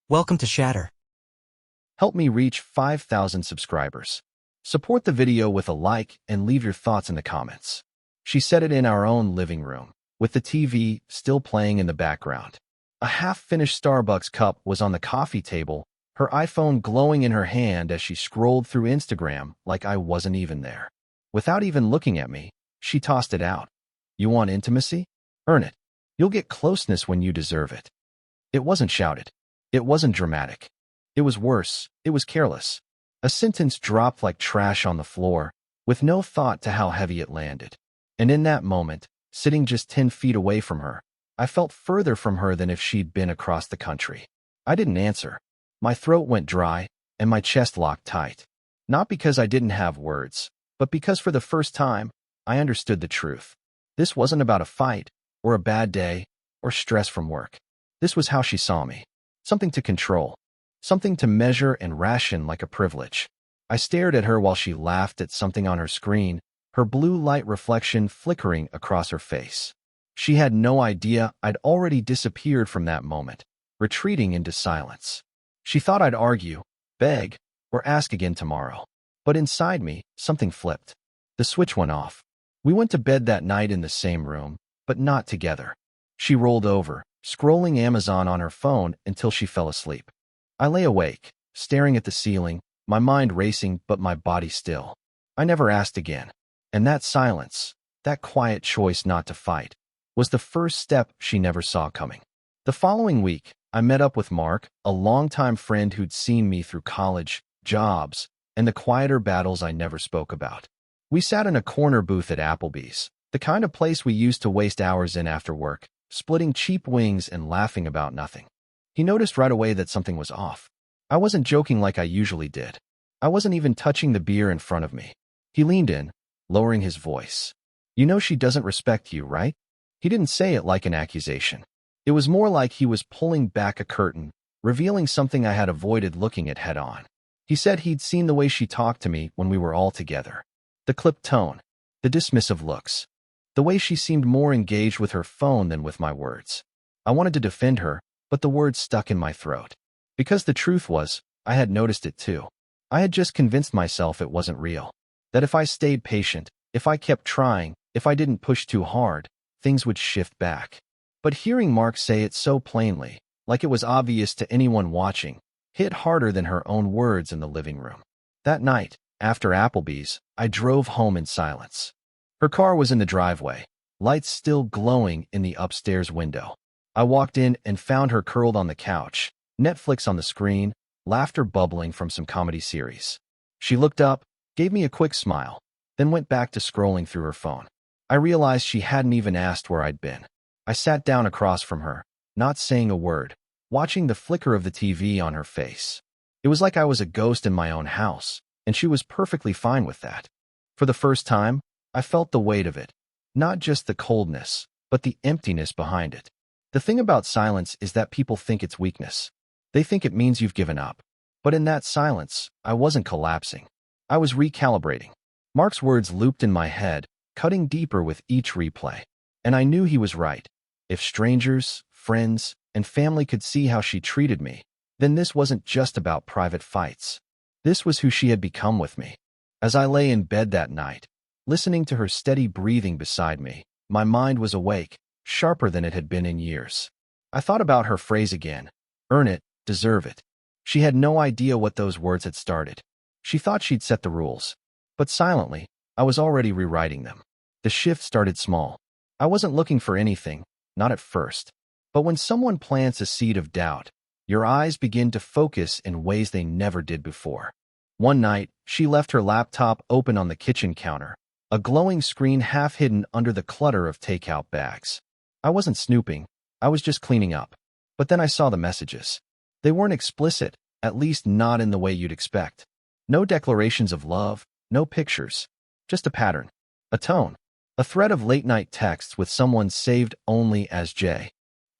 Welcome to Shatter. Help me reach 5,000 subscribers. Support the video with a like and leave your thoughts in the comments. She said it in our own living room, with the TV still playing in the background. A half-finished Starbucks cup was on the coffee table, her iPhone glowing in her hand as she scrolled through Instagram like I wasn't even there. Without even looking at me, she tossed it out. You want intimacy? Earn it. You'll get closeness when you deserve it. It wasn't shouted. It wasn't dramatic. It was worse. It was careless. A sentence dropped like trash on the floor, with no thought to how heavy it landed. And in that moment, sitting just 10 feet away from her, I felt further from her than if she'd been across the country. I didn't answer. My throat went dry, and my chest locked tight. Not because I didn't have words, but because for the first time, I understood the truth. This wasn't about a fight, or a bad day, or stress from work. This was how she saw me. Something to control. Something to measure and ration like a privilege. I stared at her while she laughed at something on her screen, her blue light reflection flickering across her face. She had no idea I'd already disappeared from that moment, retreating into silence. She thought I'd argue, beg, or ask again tomorrow. But inside me, something flipped. The switch went off. We went to bed that night in the same room, but not together. She rolled over, scrolling Amazon on her phone until she fell asleep. I lay awake, staring at the ceiling, my mind racing but my body still. I never asked again. And that silence, that quiet choice not to fight, was the first step she never saw coming. The following week, I met up with Mark, a longtime friend who'd seen me through college, jobs, and the quieter battles I never spoke about. We sat in a corner booth at Applebee's, the kind of place we used to waste hours in after work, splitting cheap wings and laughing about nothing. He noticed right away that something was off. I wasn't joking like I usually did. I wasn't even touching the beer in front of me. He leaned in, lowering his voice. You know she doesn't respect you, right? He didn't say it like an accusation. It was more like he was pulling back a curtain, revealing something I had avoided looking at head on. He said he'd seen the way she talked to me when we were all together. The clipped tone, the dismissive looks, the way she seemed more engaged with her phone than with my words. I wanted to defend her, but the words stuck in my throat. Because the truth was, I had noticed it too. I had just convinced myself it wasn't real. That if I stayed patient, if I kept trying, if I didn't push too hard, things would shift back. But hearing Mark say it so plainly, like it was obvious to anyone watching, hit harder than her own words in the living room. That night, after Applebee's, I drove home in silence. Her car was in the driveway, lights still glowing in the upstairs window. I walked in and found her curled on the couch, Netflix on the screen, laughter bubbling from some comedy series. She looked up, gave me a quick smile, then went back to scrolling through her phone. I realized she hadn't even asked where I'd been. I sat down across from her, not saying a word, watching the flicker of the TV on her face. It was like I was a ghost in my own house, and she was perfectly fine with that. For the first time, I felt the weight of it, not just the coldness, but the emptiness behind it. The thing about silence is that people think it's weakness. They think it means you've given up. But in that silence, I wasn't collapsing. I was recalibrating. Mark's words looped in my head, cutting deeper with each replay. And I knew he was right. If strangers, friends, and family could see how she treated me, then this wasn't just about private fights. This was who she had become with me. As I lay in bed that night, listening to her steady breathing beside me, my mind was awake, sharper than it had been in years. I thought about her phrase again, earn it, deserve it. She had no idea what those words had started. She thought she'd set the rules. But silently, I was already rewriting them. The shift started small. I wasn't looking for anything, not at first. But when someone plants a seed of doubt, your eyes begin to focus in ways they never did before. One night, she left her laptop open on the kitchen counter, a glowing screen half hidden under the clutter of takeout bags. I wasn't snooping, I was just cleaning up. But then I saw the messages. They weren't explicit, at least not in the way you'd expect. No declarations of love, no pictures. Just a pattern, a tone, a thread of late-night texts with someone saved only as J.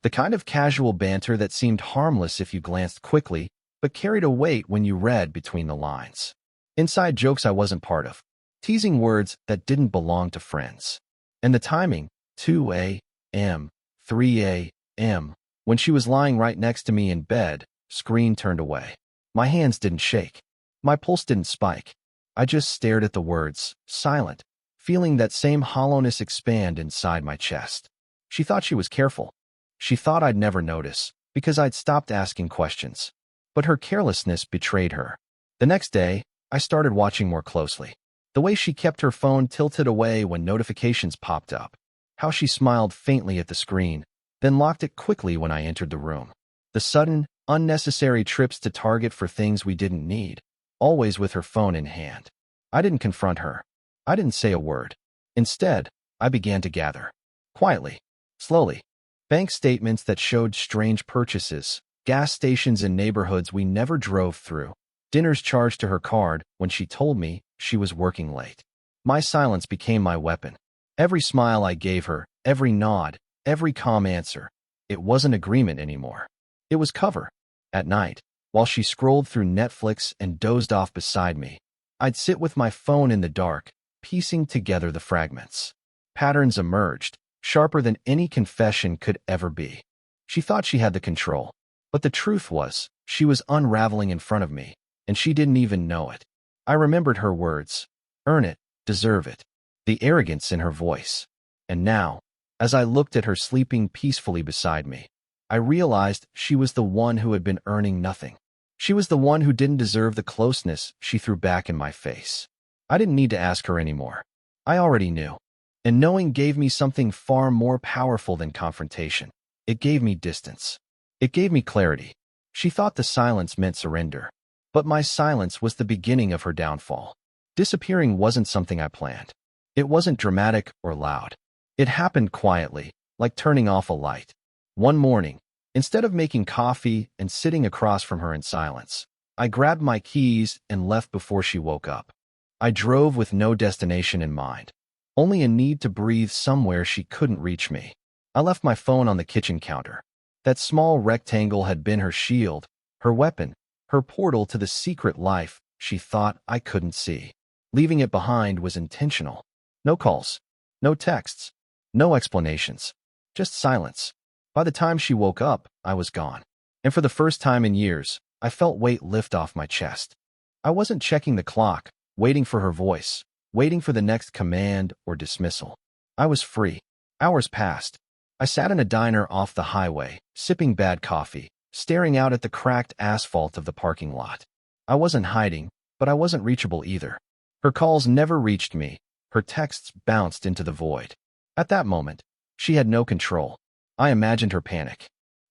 The kind of casual banter that seemed harmless if you glanced quickly, but carried a weight when you read between the lines. Inside jokes I wasn't part of. Teasing words that didn't belong to friends. And the timing, 2 a.m., 3 a.m., when she was lying right next to me in bed, screen turned away. My hands didn't shake. My pulse didn't spike. I just stared at the words, silent, feeling that same hollowness expand inside my chest. She thought she was careful. She thought I'd never notice, because I'd stopped asking questions. But her carelessness betrayed her. The next day, I started watching more closely. The way she kept her phone tilted away when notifications popped up. How she smiled faintly at the screen, then locked it quickly when I entered the room. The sudden, unnecessary trips to Target for things we didn't need, always with her phone in hand. I didn't confront her. I didn't say a word. Instead, I began to gather. Quietly, slowly. Bank statements that showed strange purchases, gas stations in neighborhoods we never drove through, dinners charged to her card when she told me she was working late. My silence became my weapon. Every smile I gave her, every nod, every calm answer, it wasn't agreement anymore. It was cover. At night, while she scrolled through Netflix and dozed off beside me, I'd sit with my phone in the dark, piecing together the fragments. Patterns emerged, sharper than any confession could ever be. She thought she had the control, but the truth was, she was unraveling in front of me, and she didn't even know it. I remembered her words, earn it, deserve it, the arrogance in her voice. And now, as I looked at her sleeping peacefully beside me, I realized she was the one who had been earning nothing. She was the one who didn't deserve the closeness she threw back in my face. I didn't need to ask her anymore. I already knew. And knowing gave me something far more powerful than confrontation. It gave me distance. It gave me clarity. She thought the silence meant surrender. But my silence was the beginning of her downfall. Disappearing wasn't something I planned. It wasn't dramatic or loud. It happened quietly, like turning off a light. One morning, instead of making coffee and sitting across from her in silence, I grabbed my keys and left before she woke up. I drove with no destination in mind, only a need to breathe somewhere she couldn't reach me. I left my phone on the kitchen counter. That small rectangle had been her shield, her weapon, her portal to the secret life she thought I couldn't see. Leaving it behind was intentional. No calls, no texts, no explanations, just silence. By the time she woke up, I was gone. And for the first time in years, I felt weight lift off my chest. I wasn't checking the clock, waiting for her voice, waiting for the next command or dismissal. I was free. Hours passed. I sat in a diner off the highway, sipping bad coffee, staring out at the cracked asphalt of the parking lot. I wasn't hiding, but I wasn't reachable either. Her calls never reached me. Her texts bounced into the void. At that moment, she had no control. I imagined her panic.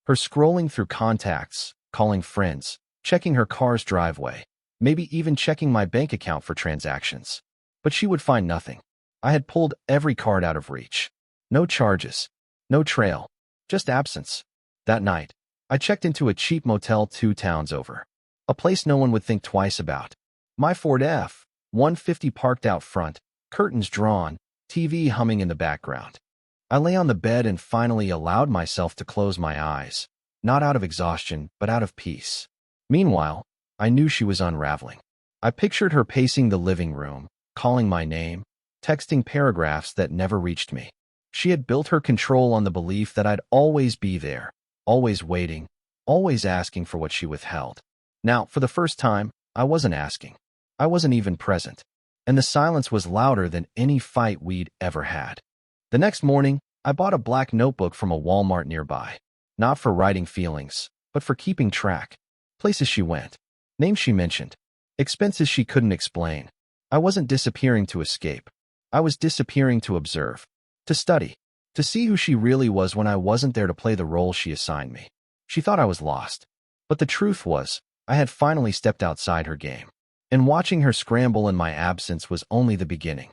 Her scrolling through contacts, calling friends, checking her car's driveway, maybe even checking my bank account for transactions. But she would find nothing. I had pulled every card out of reach. No charges. No trail. Just absence. That night, I checked into a cheap motel 2 towns over. A place no one would think twice about. My Ford F-150 parked out front, curtains drawn, TV humming in the background. I lay on the bed and finally allowed myself to close my eyes, not out of exhaustion, but out of peace. Meanwhile, I knew she was unraveling. I pictured her pacing the living room, calling my name, texting paragraphs that never reached me. She had built her control on the belief that I'd always be there, always waiting, always asking for what she withheld. Now, for the first time, I wasn't asking. I wasn't even present. And the silence was louder than any fight we'd ever had. The next morning, I bought a black notebook from a Walmart nearby. Not for writing feelings, but for keeping track. Places she went. Names she mentioned. Expenses she couldn't explain. I wasn't disappearing to escape. I was disappearing to observe. To study. To see who she really was when I wasn't there to play the role she assigned me. She thought I was lost. But the truth was, I had finally stepped outside her game. And watching her scramble in my absence was only the beginning.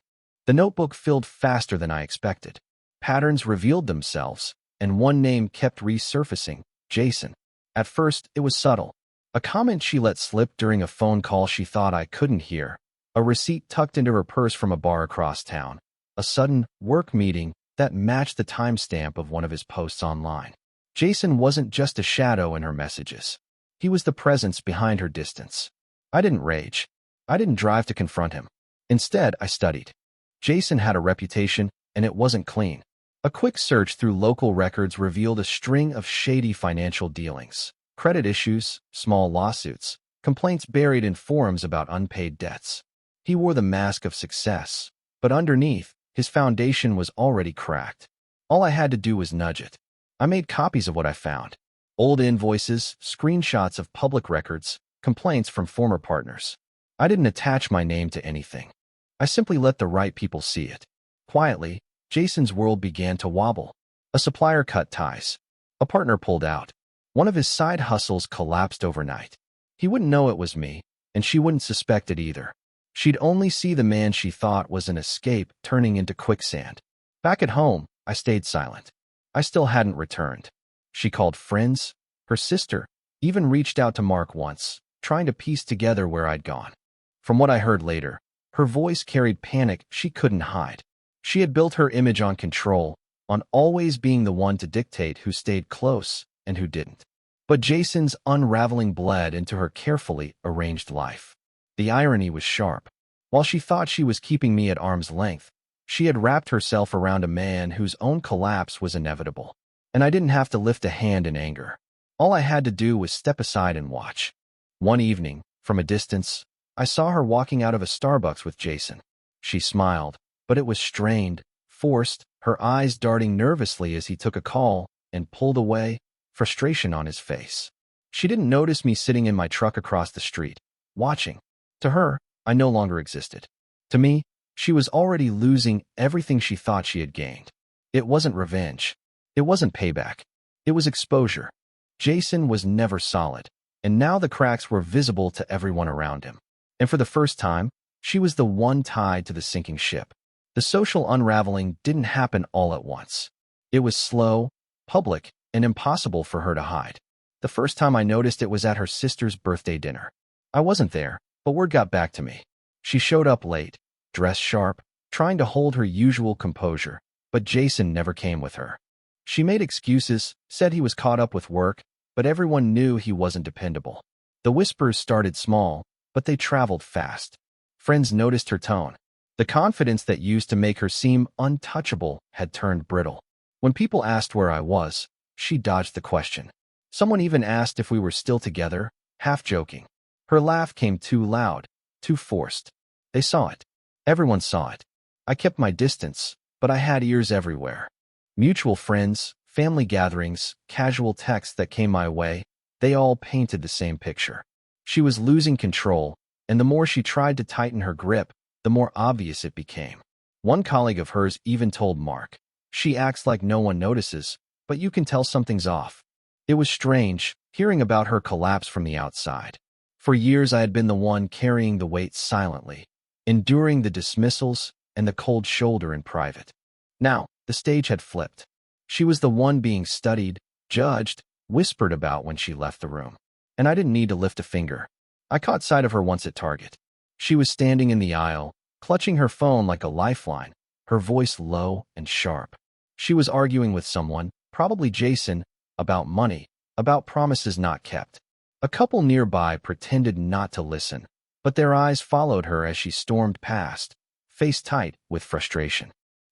The notebook filled faster than I expected. Patterns revealed themselves, and one name kept resurfacing, Jason. At first, it was subtle. A comment she let slip during a phone call she thought I couldn't hear. A receipt tucked into her purse from a bar across town. A sudden work meeting that matched the timestamp of one of his posts online. Jason wasn't just a shadow in her messages. He was the presence behind her distance. I didn't rage. I didn't drive to confront him. Instead, I studied. Jason had a reputation, and it wasn't clean. A quick search through local records revealed a string of shady financial dealings, Credit issues, small lawsuits, complaints buried in forums about unpaid debts. He wore the mask of success, but underneath, his foundation was already cracked. All I had to do was nudge it. I made copies of what I found. Old invoices, screenshots of public records, complaints from former partners. I didn't attach my name to anything. I simply let the right people see it. Quietly, Jason's world began to wobble. A supplier cut ties. A partner pulled out. One of his side hustles collapsed overnight. He wouldn't know it was me, and she wouldn't suspect it either. She'd only see the man she thought was an escape turning into quicksand. Back at home, I stayed silent. I still hadn't returned. She called friends, her sister, even reached out to Mark once, trying to piece together where I'd gone. From what I heard later, her voice carried panic she couldn't hide. She had built her image on control, on always being the one to dictate who stayed close and who didn't. But Jason's unraveling bled into her carefully arranged life. The irony was sharp. While she thought she was keeping me at arm's length, she had wrapped herself around a man whose own collapse was inevitable. And I didn't have to lift a hand in anger. All I had to do was step aside and watch. One evening, from a distance, I saw her walking out of a Starbucks with Jason. She smiled, but it was strained, forced, her eyes darting nervously as he took a call and pulled away, frustration on his face. She didn't notice me sitting in my truck across the street, watching. To her, I no longer existed. To me, she was already losing everything she thought she had gained. It wasn't revenge. It wasn't payback. It was exposure. Jason was never solid, and now the cracks were visible to everyone around him. And for the first time, she was the one tied to the sinking ship. The social unraveling didn't happen all at once. It was slow, public, and impossible for her to hide. The first time I noticed it was at her sister's birthday dinner. I wasn't there, but word got back to me. She showed up late, dressed sharp, trying to hold her usual composure, but Jason never came with her. She made excuses, said he was caught up with work, but everyone knew he wasn't dependable. The whispers started small, but they traveled fast. Friends noticed her tone. The confidence that used to make her seem untouchable had turned brittle. When people asked where I was, she dodged the question. Someone even asked if we were still together, half joking. Her laugh came too loud, too forced. They saw it. Everyone saw it. I kept my distance, but I had ears everywhere. Mutual friends, family gatherings, casual texts that came my way, they all painted the same picture. She was losing control, and the more she tried to tighten her grip, the more obvious it became. One colleague of hers even told Mark, "She acts like no one notices, but you can tell something's off." It was strange, hearing about her collapse from the outside. For years I had been the one carrying the weight silently, enduring the dismissals and the cold shoulder in private. Now, the stage had flipped. She was the one being studied, judged, whispered about when she left the room. And I didn't need to lift a finger. I caught sight of her once at Target. She was standing in the aisle, clutching her phone like a lifeline, her voice low and sharp. She was arguing with someone, probably Jason, about money, about promises not kept. A couple nearby pretended not to listen, but their eyes followed her as she stormed past, face tight with frustration.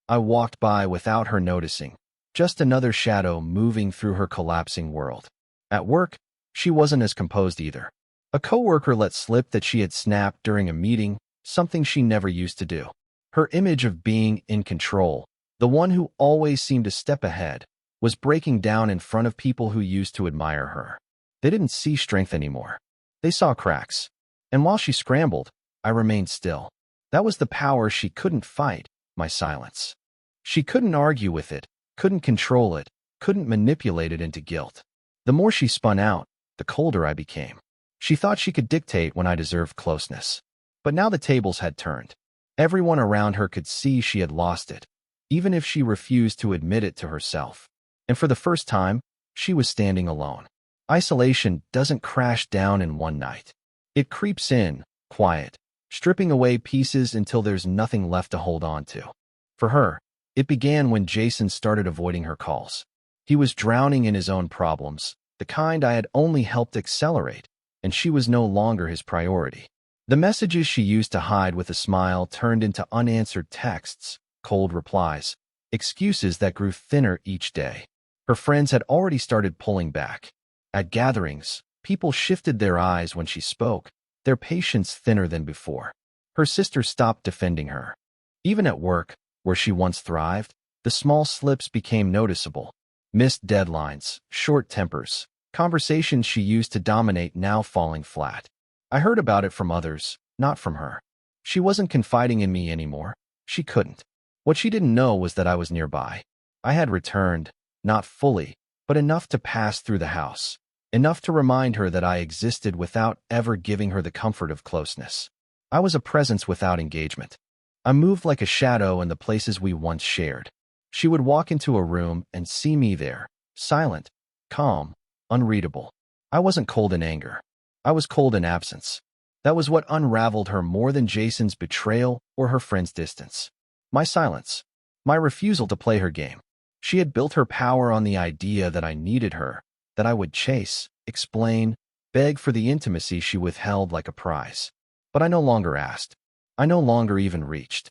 I walked by without her noticing, just another shadow moving through her collapsing world. At work, she wasn't as composed either. A coworker let slip that she had snapped during a meeting, something she never used to do. Her image of being in control, the one who always seemed a step ahead, was breaking down in front of people who used to admire her. They didn't see strength anymore. They saw cracks. And while she scrambled, I remained still. That was the power she couldn't fight, my silence. She couldn't argue with it, couldn't control it, couldn't manipulate it into guilt. The more she spun out, the colder I became. She thought she could dictate when I deserved closeness. But now the tables had turned. Everyone around her could see she had lost it, even if she refused to admit it to herself. And for the first time, she was standing alone. Isolation doesn't crash down in one night. It creeps in, quiet, stripping away pieces until there's nothing left to hold on to. For her, it began when Jason started avoiding her calls. He was drowning in his own problems, the kind I had only helped accelerate, and she was no longer his priority. The messages she used to hide with a smile turned into unanswered texts, cold replies, excuses that grew thinner each day. Her friends had already started pulling back. At gatherings, people shifted their eyes when she spoke, their patience thinner than before. Her sister stopped defending her. Even at work, where she once thrived, the small slips became noticeable. Missed deadlines, short tempers, conversations she used to dominate now falling flat. I heard about it from others, not from her. She wasn't confiding in me anymore. She couldn't. What she didn't know was that I was nearby. I had returned, not fully, but enough to pass through the house, enough to remind her that I existed without ever giving her the comfort of closeness. I was a presence without engagement. I moved like a shadow in the places we once shared. She would walk into a room and see me there, silent, calm, unreadable. I wasn't cold in anger. I was cold in absence. That was what unraveled her more than Jason's betrayal or her friend's distance. My silence. My refusal to play her game. She had built her power on the idea that I needed her, that I would chase, explain, beg for the intimacy she withheld like a prize. But I no longer asked. I no longer even reached.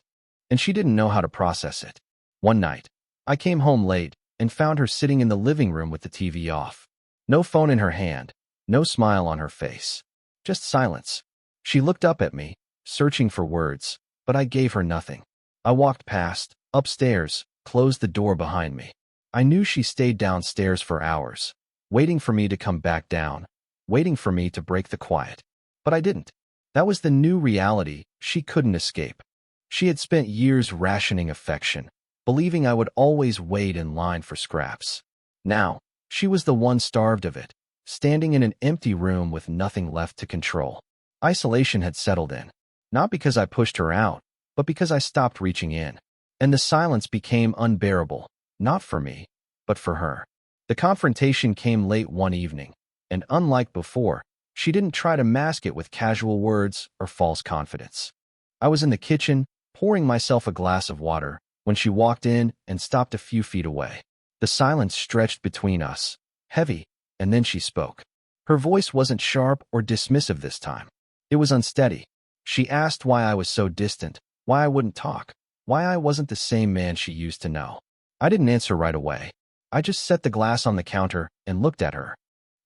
And she didn't know how to process it. One night, I came home late and found her sitting in the living room with the TV off. No phone in her hand, no smile on her face. Just silence. She looked up at me, searching for words, but I gave her nothing. I walked past, upstairs, closed the door behind me. I knew she stayed downstairs for hours, waiting for me to come back down, waiting for me to break the quiet. But I didn't. That was the new reality she couldn't escape. She had spent years rationing affection, believing I would always wait in line for scraps. Now, she was the one starved of it, standing in an empty room with nothing left to control. Isolation had settled in, not because I pushed her out, but because I stopped reaching in. And the silence became unbearable, not for me, but for her. The confrontation came late one evening, and unlike before, she didn't try to mask it with casual words or false confidence. I was in the kitchen, pouring myself a glass of water, when she walked in and stopped a few feet away. The silence stretched between us, heavy, and then she spoke. Her voice wasn't sharp or dismissive this time. It was unsteady. She asked why I was so distant, why I wouldn't talk, why I wasn't the same man she used to know. I didn't answer right away. I just set the glass on the counter and looked at her.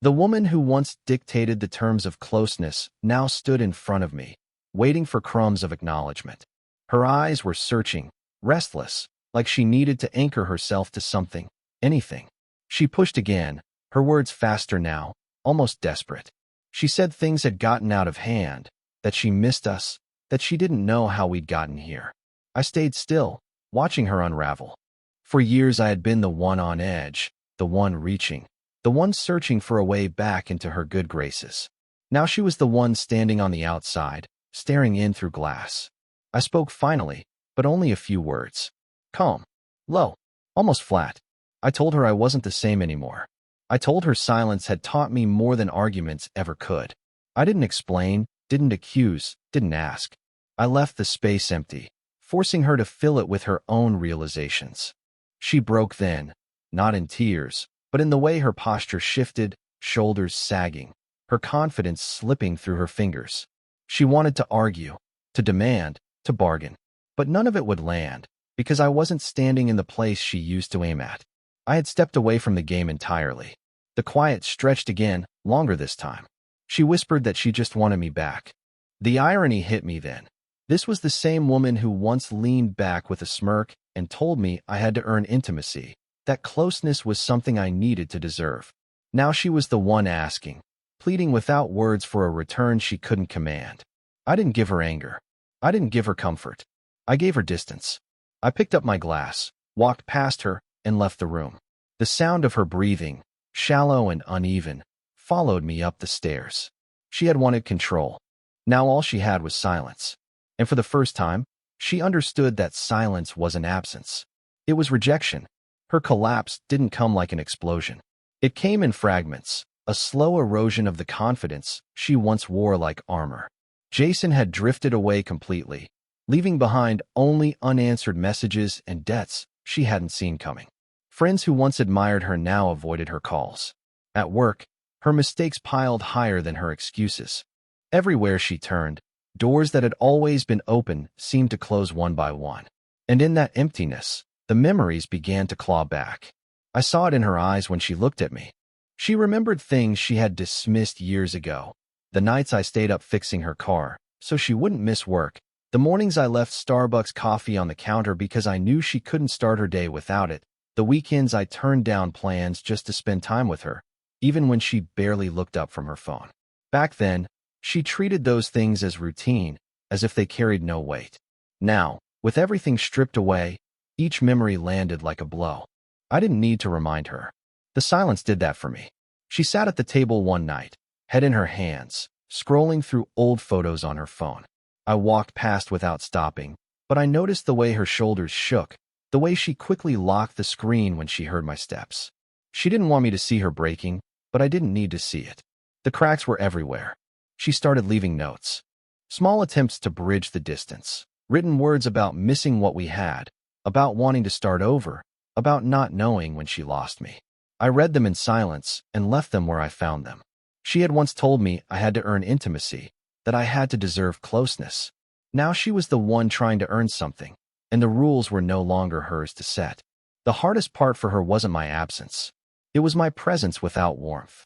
The woman who once dictated the terms of closeness now stood in front of me, waiting for crumbs of acknowledgement. Her eyes were searching, restless, like she needed to anchor herself to something, anything. She pushed again, her words faster now, almost desperate. She said things had gotten out of hand, that she missed us, that she didn't know how we'd gotten here. I stayed still, watching her unravel. For years I had been the one on edge, the one reaching, the one searching for a way back into her good graces. Now she was the one standing on the outside, staring in through glass. I spoke finally, but only a few words. Calm, low, almost flat. I told her I wasn't the same anymore. I told her silence had taught me more than arguments ever could. I didn't explain, didn't accuse, didn't ask. I left the space empty, forcing her to fill it with her own realizations. She broke then, not in tears, but in the way her posture shifted, shoulders sagging, her confidence slipping through her fingers. She wanted to argue, to demand, to bargain, but none of it would land, because I wasn't standing in the place she used to aim at. I had stepped away from the game entirely. The quiet stretched again, longer this time. She whispered that she just wanted me back. The irony hit me then. This was the same woman who once leaned back with a smirk and told me I had to earn intimacy, that closeness was something I needed to deserve. Now she was the one asking, pleading without words for a return she couldn't command. I didn't give her anger. I didn't give her comfort. I gave her distance. I picked up my glass, walked past her, and left the room. The sound of her breathing, shallow and uneven, followed me up the stairs. She had wanted control. Now all she had was silence. And for the first time, she understood that silence wasn't absence. It was rejection. Her collapse didn't come like an explosion. It came in fragments, a slow erosion of the confidence she once wore like armor. Jason had drifted away completely, leaving behind only unanswered messages and debts she hadn't seen coming. Friends who once admired her now avoided her calls. At work, her mistakes piled higher than her excuses. Everywhere she turned, doors that had always been open seemed to close one by one. And in that emptiness, the memories began to claw back. I saw it in her eyes when she looked at me. She remembered things she had dismissed years ago. The nights I stayed up fixing her car, so she wouldn't miss work. The mornings I left Starbucks coffee on the counter because I knew she couldn't start her day without it. The weekends I turned down plans just to spend time with her, even when she barely looked up from her phone. Back then, she treated those things as routine, as if they carried no weight. Now, with everything stripped away, each memory landed like a blow. I didn't need to remind her. The silence did that for me. She sat at the table one night, head in her hands, scrolling through old photos on her phone. I walked past without stopping, but I noticed the way her shoulders shook, the way she quickly locked the screen when she heard my steps. She didn't want me to see her breaking, but I didn't need to see it. The cracks were everywhere. She started leaving notes. Small attempts to bridge the distance. Written words about missing what we had, about wanting to start over, about not knowing when she lost me. I read them in silence and left them where I found them. She had once told me I had to earn intimacy, that I had to deserve closeness. Now she was the one trying to earn something, and the rules were no longer hers to set. The hardest part for her wasn't my absence. It was my presence without warmth.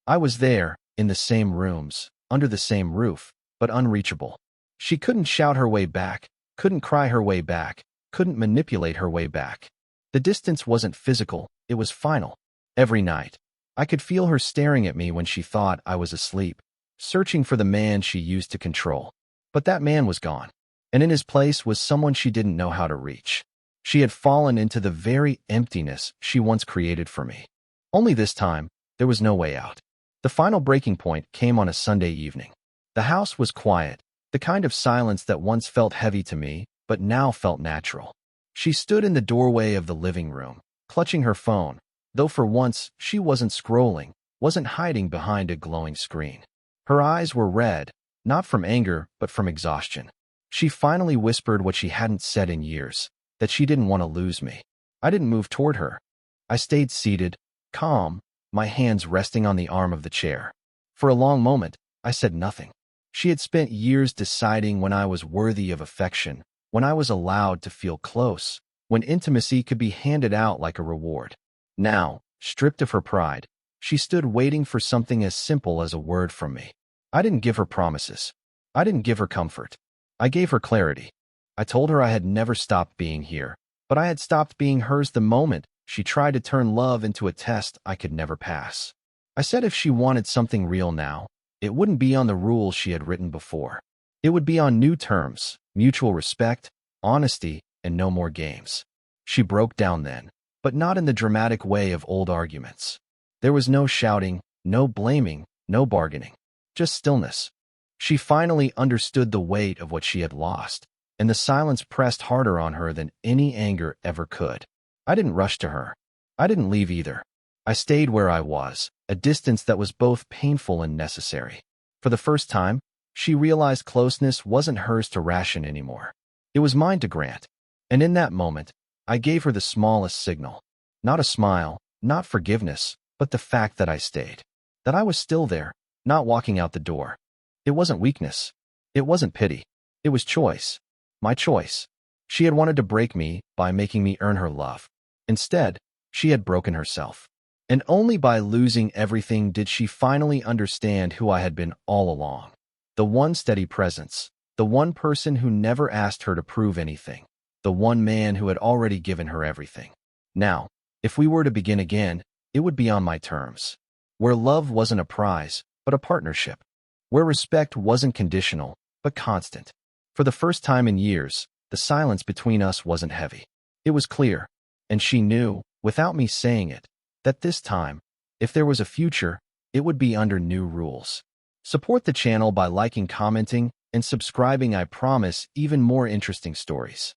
I was there, in the same rooms, under the same roof, but unreachable. She couldn't shout her way back, couldn't cry her way back, couldn't manipulate her way back. The distance wasn't physical, it was final. Every night, I could feel her staring at me when she thought I was asleep, searching for the man she used to control. But that man was gone, and in his place was someone she didn't know how to reach. She had fallen into the very emptiness she once created for me. Only this time, there was no way out. The final breaking point came on a Sunday evening. The house was quiet, the kind of silence that once felt heavy to me, but now felt natural. She stood in the doorway of the living room, clutching her phone, though for once she wasn't scrolling, wasn't hiding behind a glowing screen. Her eyes were red, not from anger, but from exhaustion. She finally whispered what she hadn't said in years, that she didn't want to lose me. I didn't move toward her. I stayed seated, calm, my hands resting on the arm of the chair. For a long moment, I said nothing. She had spent years deciding when I was worthy of affection, when I was allowed to feel close, when intimacy could be handed out like a reward. Now, stripped of her pride, she stood waiting for something as simple as a word from me. I didn't give her promises. I didn't give her comfort. I gave her clarity. I told her I had never stopped being here, but I had stopped being hers the moment she tried to turn love into a test I could never pass. I said if she wanted something real now, it wouldn't be on the rules she had written before. It would be on new terms, mutual respect, honesty, and no more games. She broke down then, but not in the dramatic way of old arguments. There was no shouting, no blaming, no bargaining, just stillness. She finally understood the weight of what she had lost, and the silence pressed harder on her than any anger ever could. I didn't rush to her. I didn't leave either. I stayed where I was, a distance that was both painful and necessary. For the first time, she realized closeness wasn't hers to ration anymore. It was mine to grant. And in that moment, I gave her the smallest signal. Not a smile, not forgiveness, but the fact that I stayed. That I was still there, not walking out the door. It wasn't weakness. It wasn't pity. It was choice. My choice. She had wanted to break me by making me earn her love. Instead, she had broken herself. And only by losing everything did she finally understand who I had been all along. The one steady presence. The one person who never asked her to prove anything. The one man who had already given her everything. Now, if we were to begin again, it would be on my terms. Where love wasn't a prize, but a partnership. Where respect wasn't conditional, but constant. For the first time in years, the silence between us wasn't heavy. It was clear, and she knew, without me saying it, that this time, if there was a future, it would be under new rules. Support the channel by liking, commenting, and subscribing. I promise even more interesting stories.